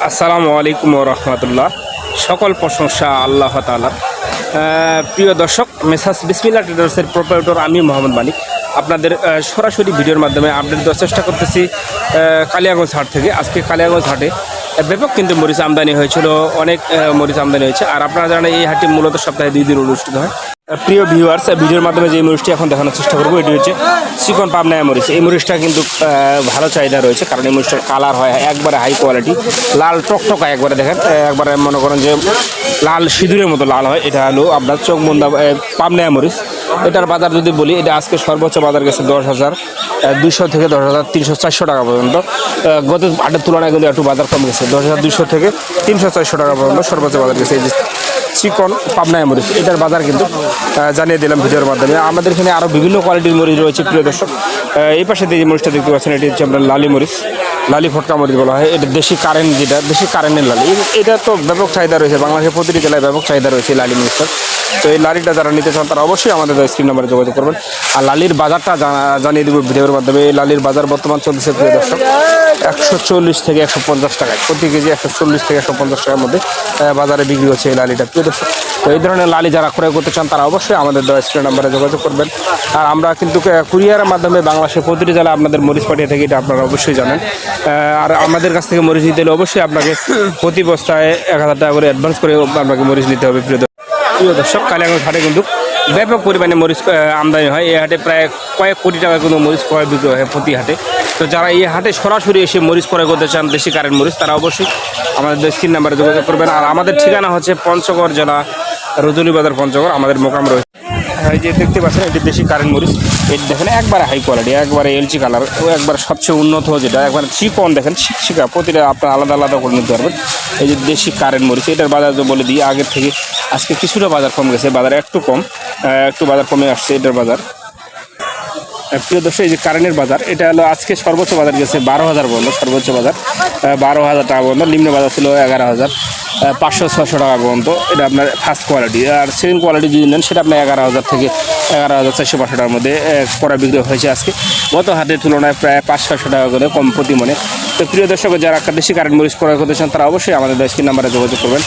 আসসালামু আলাইকুম রহমতুল্লাহ। সকল প্রশংসা আল্লাহ তাআলার। প্রিয় দর্শক, মেসার্স বিসমিল্লাহ ট্রেডার্সের প্রোপ্রাইটর আমি মোহাম্মদ মালিক আপনাদের সরাসরি ভিডিওর মাধ্যমে আপডেট দেওয়ার চেষ্টা করতেছি কালিয়াগঞ্জ হাট থেকে। আজকে কালিয়াগঞ্জ হাটে ব্যাপক কিন্তু মরিচ আমদানি হয়েছিল, অনেক মরিচ আমদানি হয়েছে। আর আপনারা জানেন এই হাটটি মূলত সপ্তাহে 2 দিন অনুষ্ঠিত হয়। প্রিয় ভিউয়ার্স, ভিডিওর মাধ্যমে যে মরিচটি এখন দেখানোর চেষ্টা করবো এটি হচ্ছে চিকন পাবনা মরিচ। এই মরিচটা কিন্তু ভালো চাহিদা রয়েছে, কারণ এই মরিচটার কালার হয় একবারে হাই কোয়ালিটি, লাল টকটকা একবারে দেখেন, একবারে মনে করেন যে লাল সিঁদুরের মতো লাল হয়। এটা হলো আপনার চোখ বন্ধা পাবনা মরিচ। এটার বাজার যদি বলি, এটা আজকে সর্বোচ্চ বাজার গেছে 10,200 থেকে 10,300-400 টাকা পর্যন্ত। গত হাটের তুলনায় কিন্তু একটু বাজার কম গেছে, 10,200 থেকে 300-400 টাকা পর্যন্ত সর্বোচ্চ বাজার গেছে। এই যে চিকন পাবনা মরিচ, এটার বাজার কিন্তু জানিয়ে দিলাম ভিডিওর মাধ্যমে। আমাদের এখানে আরও বিভিন্ন কোয়ালিটির মরিচ রয়েছে প্রিয় দর্শক। এই পাশে যে মরিচটা দেখতে পাচ্ছেন এটি হচ্ছে আপনার লালি মরিচ, লালি ফটকা মরিচ বলা হয়। এটা দেশি কারেন্ট, যেটা দেশি কারেন্টের লালি, এটা তো ব্যাপক চাহিদা রয়েছে, বাংলাদেশের প্রতিটি জেলায় ব্যাপক চাহিদা রয়েছে লালি মরিচটার। তো এই লালিটা যারা নিতে চান তারা অবশ্যই আমাদের স্ক্রিন নাম্বারে যোগাযোগ করবেন। আর লালির বাজারটা জানিয়ে দেবো ভিডিওর মাধ্যমে। এই লালির বাজার বর্তমান চলতেছে প্রিয় দর্শক 140 থেকে 150 টাকায়, প্রতি কেজি 140 থেকে 150 টাকার মধ্যে বাজারে বিক্রি হচ্ছে এই লালিটা প্রিয় দর্শক। তো এই ধরনের লালি যারা ক্রয় করতে চান তারা অবশ্যই আমাদের স্ক্রিন নাম্বারে যোগাযোগ করবেন। আর আমরা কিন্তু কুরিয়ারের মাধ্যমে বাংলাদেশের প্রতিটি জেলায় আপনাদের মরিচ পাঠিয়ে থাকি, এটা আপনারা অবশ্যই জানেন। আর আমাদের কাছ থেকে মরিচ নিতে হলে অবশ্যই আপনাকে প্রতি বস্তায় 1,000 টাকা করে অ্যাডভান্স করে আপনাকে মরিচ নিতে হবে প্রিয় দর্শক। কালিয়াগঞ্জ হাটে কিন্তু ব্যাপক পরিমাণে মরিচ আমদানি হয়। এই হাটে প্রায় কয়েক কোটি টাকা কিন্তু মরিচ ক্রয় বিক্রি হয় প্রতি হাটে। তো যারা এই হাটে সরাসরি এসে মরিচ ক্রয় করতে চান, দেশি কারেন্ট মরিচ, তারা অবশ্যই আমাদের স্ক্রিন নাম্বারে যোগাযোগ করবেন। আর আমাদের ঠিকানা হচ্ছে পঞ্চগড় জেলা, রজনী বাজার, পঞ্চগড় আমাদের মোকাম রয়েছে। এই যে দেখতে পাচ্ছেন এটি দেশি কারেন্ট মরিচ, এটি দেখেন একবারে হাই কোয়ালিটি, একবারে এলচি কালার, ও একবার সবচেয়ে উন্নত, যেটা একবারে চিকন দেখেন শিকা, প্রতিটা আপনার আলাদা আলাদা করে নিতে পারবেন। এই যে দেশি কারেন্ট মরিচ, এটার বাজার তো বলে দিই আগের থেকে আজকে কিছুটা বাজার কম গেছে, বাজার একটু কম, একটু বাজার কমে আসছে এটার বাজার। প্রিয় দর্শক, এই যে কারেন্টের বাজার, এটা হলো আজকে সর্বোচ্চ বাজার গেছে 12,000 পর্যন্ত, সর্বোচ্চ বাজার 12,000 টাকা পর্যন্ত, নিম্ন বাজার ছিল 11,500-600 টাকা পর্যন্ত। এটা আপনার ফার্স্ট কোয়ালিটি। আর সেকেন্ড কোয়ালিটি যদি নেন সেটা আপনার 11,000 থেকে 11,400-500 টাকার মধ্যে করা বিক্রি হয়েছে আজকে। গত হাটের তুলনায় প্রায় 500-600 টাকা করে কম প্রতি মনে। তো প্রিয় দর্শক, যারা একটা দেশি কারেন্ট মরিচ ক্রয় করতে চান তারা অবশ্যই আমাদের স্ক্রিন নাম্বারে যোগাযোগ করবেন।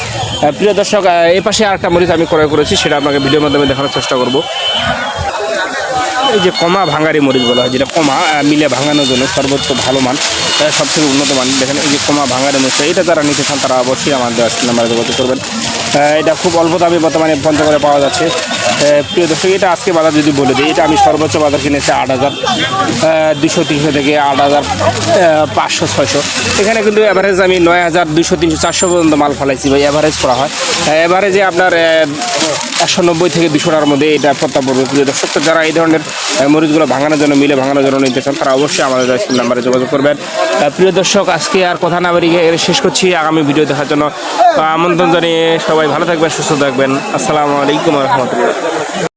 প্রিয় দর্শক, এই পাশে আরেকটা মরিচ আমি ক্রয় করেছি, সেটা আপনাকে ভিডিওর মাধ্যমে দেখানোর চেষ্টা করব। এই যে কমা ভাঙারি মরিচ বলা হয়, যেটা কমা মিলে ভাঙানোর জন্য সর্বোচ্চ ভালো মান, সবথেকে উন্নত মান। দেখেন এই যে কমা ভাঙারি মরিচ, এটা যারা নিতে চান তারা অবশ্যই আমাদের স্ক্রিন নাম্বারে যোগাযোগ করবেন। এটা খুব অল্প দামে বর্তমানে পঞ্চগড়ে পাওয়া যাচ্ছে। প্রিয় দর্শক, এটা আজকে বাজার যদি বলে দিই, এটা আমি সর্বোচ্চ বাজার কিনেছি 8,200-300 থেকে 8,500-600। এখানে কিন্তু অ্যাভারেজ আমি 9,200-300-400 পর্যন্ত মাল ফেলাইছি ভাই, অ্যাভারেজ করা হয়। অ্যাভারেজে আপনার 190 থেকে 200 টাকার মধ্যে এটা প্রত্যাপ পড়বে প্রিয় দর্শক। তো যারা এই ধরনের মরিচগুলো ভাঙানোর জন্য, মিলে ভাঙানোর জন্য নিতে চান তারা অবশ্যই আমাদের স্ক্রিন নাম্বারে যোগাযোগ করবেন। প্রিয় দর্শক, আজকে আর কথা না বাড়িয়ে শেষ করছি। আগামী ভিডিও দেখার জন্য আমন্ত্রণ জানিয়ে সবাই ভালো থাকবেন, সুস্থ থাকবেন। আসসালামু আলাইকুম রহমতুল্লাহ।